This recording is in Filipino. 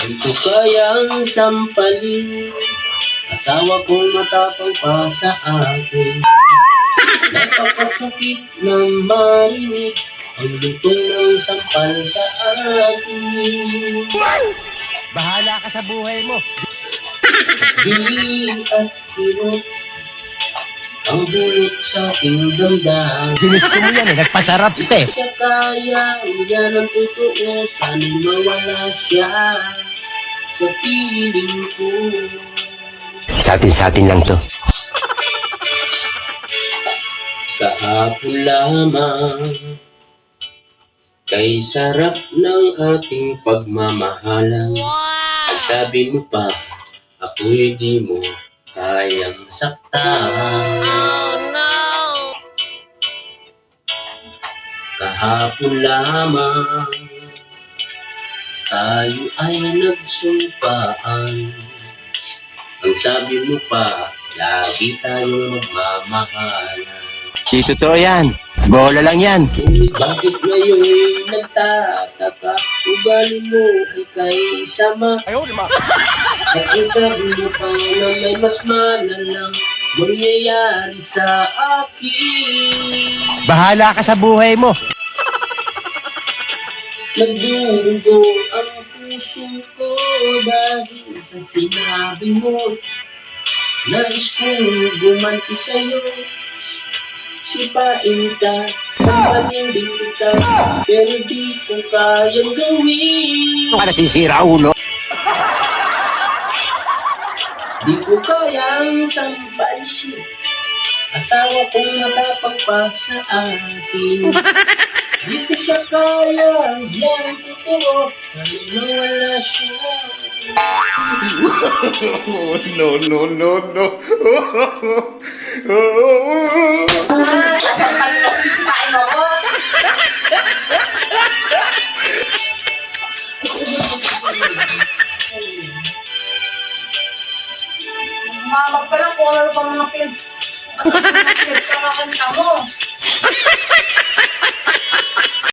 Di ko kayang sampalin, asawa kong matapang pa sa akin. Napakasakit na marinig ang lutong ng sampal sa akin. Bahala ka sa buhay mo. Di at hirot ang bulot sa aking damdamin. Ginusto mo yan eh, nagpasarap ka eh. Siya kaya, yan ang totoo, sana'y mawala siya sa piling ko. Sa atin lang to. Kahapon lamang, kay sarap ng ating pagmamahalan. Ang sabi mo pa, ako'y di mo kayang saktan. Kahapon lamang, tayo ay nagsumpaan. Ang sabi mo pa, lagi tayo magmamahalan. Di totoo yan. Bola lang yan. Ngunit bakit ngayon'y nagtataka? Ugali mo ay kay sama. At ang sabi mo pa na may mas malalang mangyayari sa akin. Bahala ka sa buhay mo. Nagdurugo ang puso ko dahil sa sinabi mo. Nais kong gumanti sa'yo, sipain ka, sampaling din kita, pero di ko kayang gawin. Ano ka nasisira, ulo? Di ko kayang sampalin, asawa kong matapang pa sa akin. Di ko siya kaya, yan totoo, wala siya. No. Sasampal ko, sisipain mo ko. Mamag ka lang kung ano pa mga pinagkakanta mo.